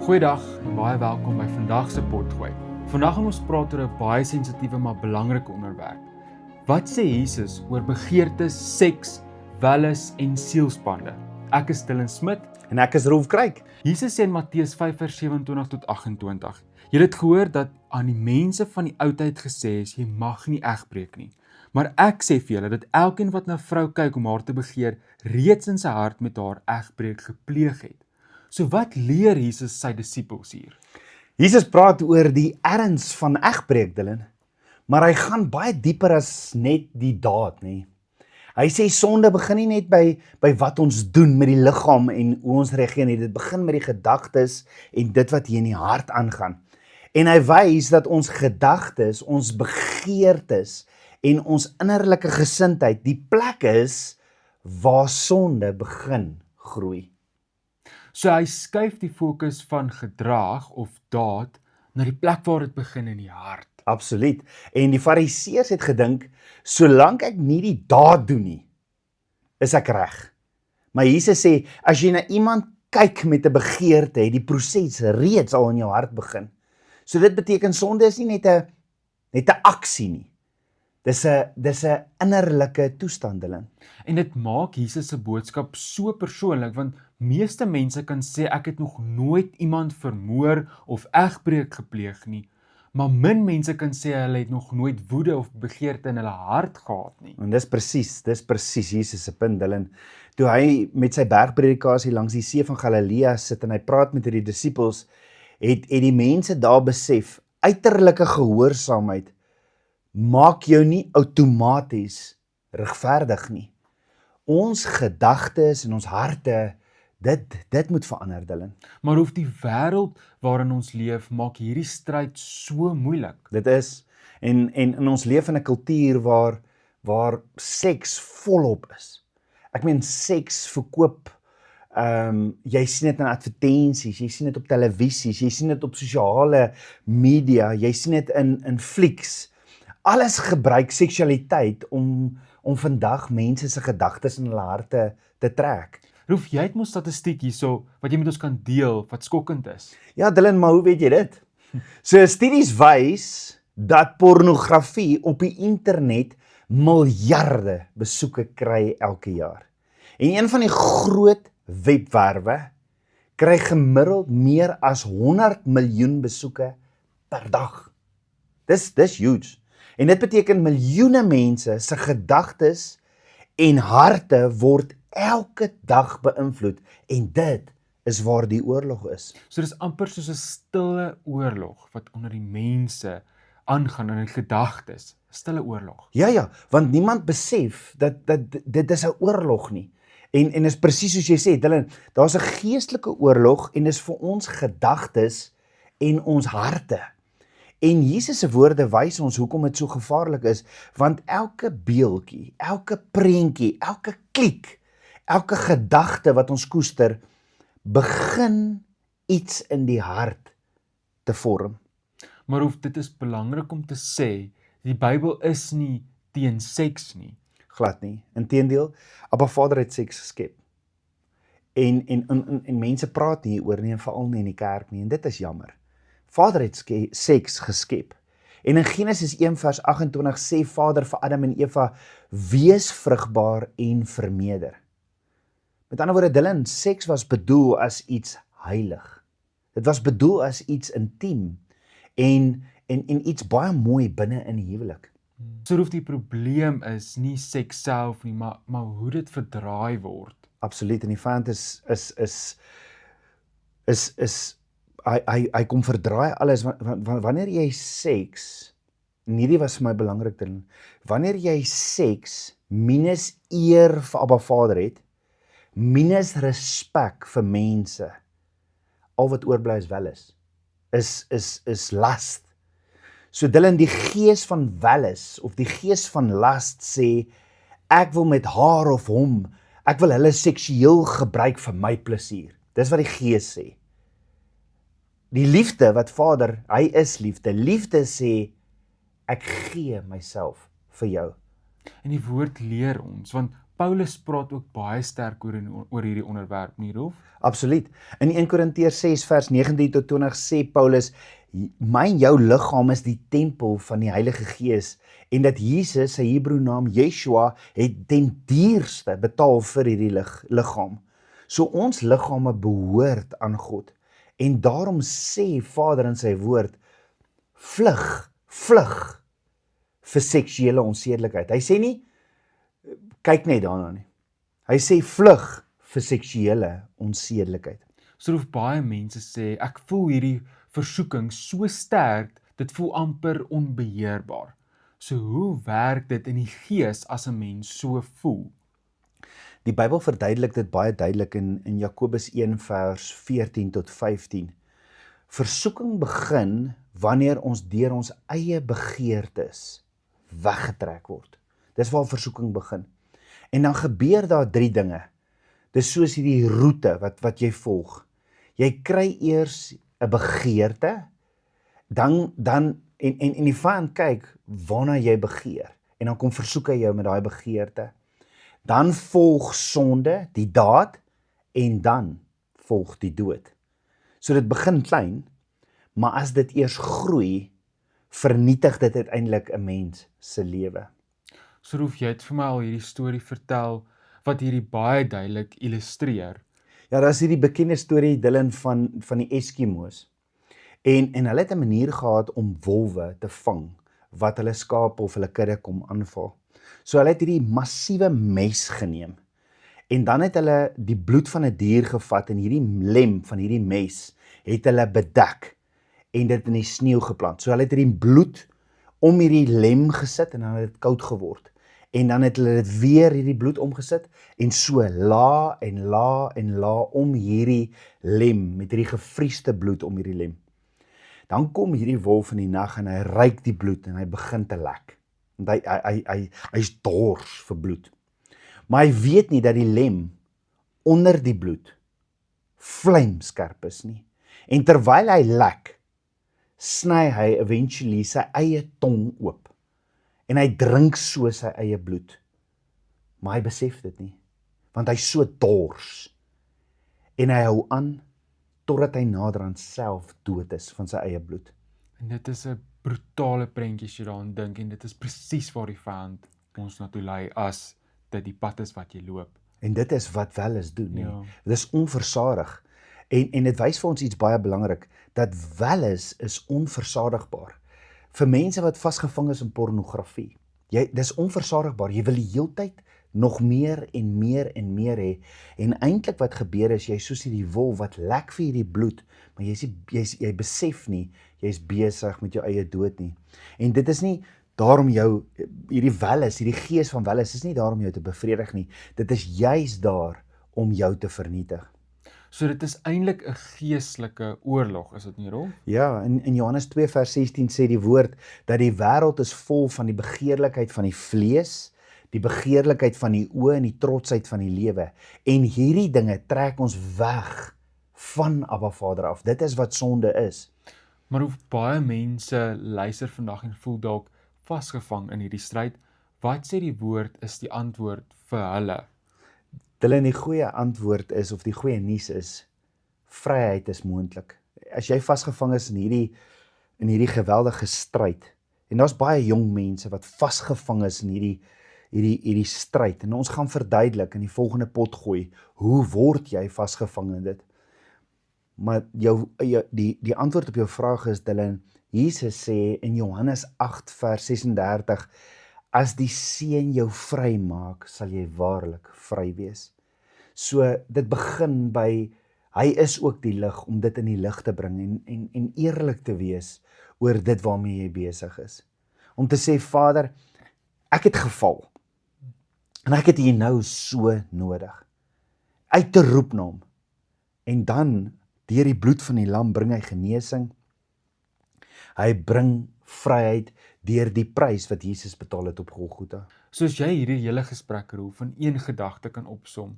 Goeiedag en baie welkom by vandag se potgooi. Vandag gaan ons praat oor 'n baie sensitiewe maar belangrike onderwerp. Wat sê Jesus oor begeertes, seks, welles en sielspande? Ek is Dylan Smit En ek is Rolf Kruik. Jesus sê in Matteus 5:27 tot 28. Jy het gehoor dat aan die mense van die oudheid gesê is, jy mag nie egbreek nie. Maar ek sê vir julle dat elkeen wat na 'n vrou kyk om haar te begeer, reeds in sy hart met haar egbreek gepleeg het. So wat leer Jesus sy disippels hier? Jesus praat oor die erns van egbreek, Dylan. Maar hy gaan baie dieper as net die daad, nie. Hy sê sonde begin nie net by wat ons doen met die liggaam en hoe ons reageer nie. Dit begin met die gedagtes en dit wat hier in die hart aangaan. En hy wys dat ons gedagtes, ons begeertes en ons innerlike gesindheid die plek is waar sonde begin groei. So hy skuif die fokus van gedrag of daad na die plek waar dit begin in die hart. Absoluut. En die fariseërs het gedink, solank ek nie die daad doen nie, is ek reg. Maar Jesus sê, as jy na iemand kyk met 'n begeerte, het die proses reeds al in jou hart begin. So dit beteken sonde is nie net 'n aksie nie. Dis 'n innerlike toestandeling. En dit maak Jesus se boodskap so persoonlik, want meeste mense kan sê ek het nog nooit iemand vermoor of egbreek gepleeg nie, maar min mense kan sê hulle het nog nooit woede of begeerte in hulle hart gehad nie. En dis presies Jesus se punt, Dylan. Toe hy met sy bergpredikasie langs die see van Galilea sit en hy praat met die disippels, het die mense daar besef, uiterlike gehoorsaamheid maak jou nie outomaties regverdig nie. Ons gedagtes en ons harte, dit moet verander, Dylan. Maar hoef die wêreld waarin ons leef maak hierdie stryd so moeilik. Dit is, en ons leef in 'n kultuur waar seks volop is. Ek meen, seks verkoop, jy sien dit in advertensies, jy sien dit op televisies, jy sien dit op sosiale media, jy sien dit in flieks. Alles gebruik seksualiteit om vandag mense se gedagtes in hulle harte te trek. Roef, jy het mos statistiek hierso wat jy met ons kan deel wat skokkend is. Ja, Dylan, maar hoe weet jy dit? So studies wys dat pornografie op die internet miljarde besoeke kry elke jaar. En een van die groot webwerwe kry gemiddeld meer as 100 miljoen besoeke per dag. Dis huge. En dit beteken miljoene mense se gedagtes en harte word elke dag beïnvloed, en dit is waar die oorlog is. So dis amper soos 'n stille oorlog wat onder die mense aangaan in die gedagtes. Stille oorlog. Ja, want niemand besef dat dit is 'n oorlog nie. En is presies soos jy sê, Dylan, daar's 'n geestelike oorlog en dis vir ons gedagtes en ons harte. En Jesus se woorde wys ons hoekom dit so gevaarlik is, want elke beeldjie, elke prentjie, elke klik, elke gedagte wat ons koester, begin iets in die hart te vorm. Maar hoef dit is belangrik om te sê, die Bybel is nie teen seks nie. Glad nie. Inteendeel, Abba Vader het seks geskep. En mense praat nie hieroor nie, en veral nie in die kerk nie, en dit is jammer. Vader het seks geskep. En in Genesis 1 vers 28 sê Vader vir Adam en Eva, wees vrugbaar en vermeerder. Met ander woorde, Dylan, seks was bedoel as iets heilig. Dit was bedoel as iets intiem en iets baie mooi binne in die huwelik. So hoef die probleem is nie seks self nie, maar hoe dit verdraai word. Absoluut, en die vyand hy kom verdraai alles, wanneer jy seks, en hierdie was vir my belangrik, wanneer jy seks minus eer vir Abba Vader het, minus respek vir mense, al wat oorbly is welis, is last. So Dylan, die gees van welis, of die gees van last sê, ek wil met haar of hom, ek wil hulle seksueel gebruik vir my plesier. Dis wat die gees sê. Die liefde wat Vader, hy is liefde. Liefde sê, ek gee myself vir jou. En die woord leer ons, want Paulus praat ook baie sterk oor hierdie onderwerp nie, Rolf? Absoluut. In 1 Korintiërs 6 vers 19 tot 20 sê Paulus, my en jou liggaam is die tempel van die Heilige Gees en dat Jesus, sy Hebreë naam Yeshua, het ten duurste betaal vir hierdie liggaam. So ons liggame behoort aan God. En daarom sê Vader in sy woord, vlug vir seksuele onsedelikheid. Hy sê nie, kyk net daarna nie. Hy sê vlug vir seksuele onsedelikheid. So hoef baie mense sê, ek voel hierdie versoeking so sterk, dit voel amper onbeheerbaar. So hoe werk dit in die gees as 'n mens so voel? Die Bybel verduidelik dit baie duidelik in Jakobus 1 vers 14 tot 15. Versoeking begin wanneer ons deur ons eie begeertes weggetrek word. Dis waar versoeking begin. En dan gebeur daar 3 dinge. Dis soos hierdie roete wat jy volg. Jy kry eers 'n begeerte, dan en die vyand kyk waarna jy begeer. En dan kom versoek hy jou met daai begeerte. Dan volg sonde, die daad, en dan volg die dood. So dit begin klein, maar as dit eers groei, vernietig dit uiteindelik 'n mens se lewe. So Rolf, jy het vir my al hierdie storie vertel, wat hierdie baie duidelik illustreer. Ja, daar is hierdie bekende storie, Dylan, van die Eskimo's. En hulle het 'n manier gehad om wolwe te vang, wat hulle skaap of hulle kudde kom aanval. So hulle het hierdie massiewe mes geneem, en dan het hulle die bloed van 'n dier gevat, en hierdie lem van hierdie mes, het hulle bedek, en dit in die sneeu geplant. So hulle het hierdie bloed om hierdie lem gesit, en dan het dit koud geword. En dan het hulle dit weer hierdie bloed omgesit, en so la en la en la om hierdie lem, met hierdie gevriesde bloed om hierdie lem. Dan kom hierdie wolf in die nag en hy ruik die bloed en hy begin te lek. Want hy's dors vir bloed. Maar hy weet nie dat die lem onder die bloed vlamskerp is nie. En terwyl hy lek, sny hy eventually sy eie tong oop. En hy drink so sy eie bloed. Maar hy besef dit nie, want hy's so dors. En hy hou aan totdat hy naderhand self dood is van sy eie bloed. En dit is 'n brutale prentjie as jy daaraan dink, en dit is presies waar die vyand ons na toe lei as dit die pad is wat jy loop. En dit is wat welles doen, nie? Ja. Dit is onversadig. En dit wys vir ons iets baie belangrik, dat welles is onversadigbaar. Vir mense wat vasgevang is in pornografie. Dis onversadigbaar. Jy wil die heeltyd nog meer en meer en meer hê. En eintlik wat gebeur is, jy soos hierdie wolf wat lek vir hierdie bloed, maar jy besef nie, jy's besig met jou eie dood nie. En dit is nie daarom jou, hierdie welles, hierdie gees van welles is nie daarom jou te bevredig nie. Dit is juis daar om jou te vernietig. So dit is eintlik 'n geestelike oorlog, is dit nie, Rolf? Ja, in Johannes 2 vers 16 sê die woord, dat die wêreld is vol van die begeerlikheid van die vlees, die begeerlikheid van die oë en die trotsheid van die lewe. En hierdie dinge trek ons weg van Abba Vader af. Dit is wat sonde is. Maar hoe baie mense luister vandag en voel dalk vasgevang in hierdie stryd. Wat sê die woord is die antwoord vir hulle? Die goeie antwoord is, of die goeie nuus is, vryheid is moontlik. As jy vasgevang is in hierdie geweldige stryd, en daar's baie jong mense wat vasgevang is in hierdie stryd, en ons gaan verduidelik in die volgende pot gooi, hoe word jy vasgevang in dit? Maar die antwoord op jou vraag is, Dylan, Jesus sê in Johannes 8 vers 36, as die Seun jou vry maak, sal jy waarlik vry wees. So dit begin by, hy is ook die lig om dit in die lig te bring en eerlik te wees oor dit waarmee jy besig is. Om te sê, Vader, ek het geval en ek het U nou so nodig. Uit te roep na hom. En dan deur die bloed van die lam bring hy genesing. Hy bring vryheid deur die prys wat Jesus betaal het op Golgotha. Soos jy hierdie hele gesprek Rolf in een gedagte kan opsom,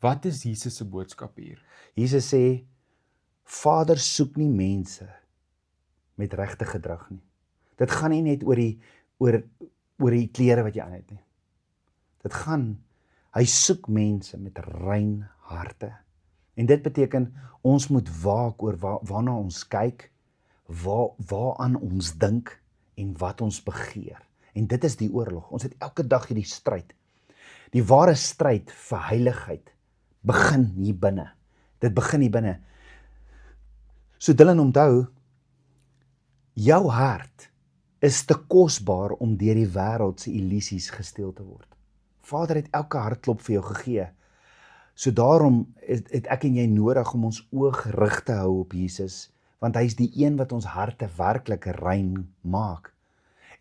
wat is Jesus se boodskap hier? Jesus sê, Vader soek nie mense met regte gedrag nie. Dit gaan nie net oor die klere wat jy aan het nie. Dit gaan, Hy soek mense met rein harte. En dit beteken ons moet waak oor waarna ons kyk, waaraan ons dink en wat ons begeer. En dit is die oorlog. Ons het elke dag hierdie stryd. Die ware stryd vir heiligheid begin hier binne. Dit begin hier binne. So Dylan, onthou, jou hart is te kosbaar om deur die wêreld se illusies gesteel te word. Vader het elke hartklop vir jou gegee. So daarom het ek en jy nodig om ons oë gerig te hou op Jesus, want hy is die een wat ons harte werklik rein maak.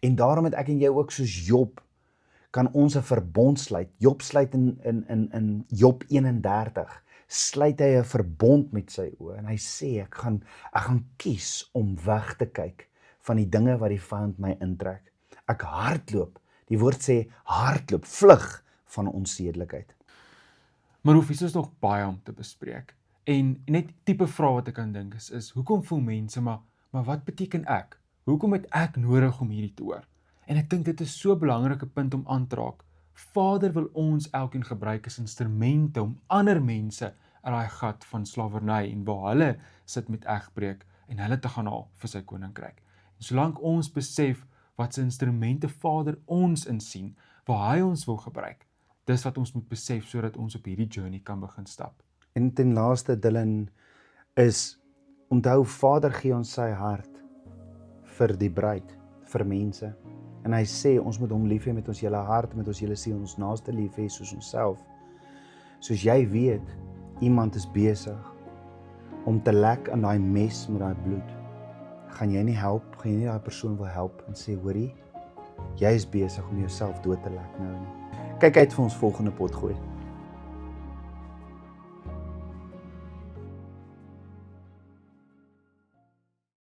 En daarom het ek en jy ook soos Job, kan ons 'n verbond sluit. Job sluit in Job 31, sluit hy 'n verbond met sy oë en hy sê ek gaan kies om weg te kyk van die dinge wat die vyand my intrek. Ek hardloop. Die woord sê hardloop, vlug van onsedelikheid. Maar hoef ons nog baie om te bespreek. En net tipe vrae wat ek kan dink is hoekom voel mense maar wat beteken ek? Hoekom het ek nodig om hierdie te hoor? En ek dink dit is so 'n belangrike punt om aan te raak. Vader wil ons elkeen gebruik as instrumente om ander mense uit daai gat van slawerny en waar hulle sit met egbreek en hulle te gaan haal vir sy koninkryk. En solank ons besef wat se instrumente Vader ons insien, waar hy ons wil gebruik, dis wat ons moet besef sodat ons op hierdie journey kan begin stap. En ten laaste, Dylan, is onthou Vader gee ons sy hart vir die bruid, vir mense. En hy sê ons moet hom lief hê met ons hele hart, met ons hele siel, ons naaste lief hê soos onsself. Soos jy weet, iemand is besig om te lek aan daai mes met daai bloed. Gaan jy nie help, gaan jy nie daai persoon wil help en sê, hoorie, jy is besig om jouself dood te lek nou nie. Kyk uit vir ons volgende potgooi.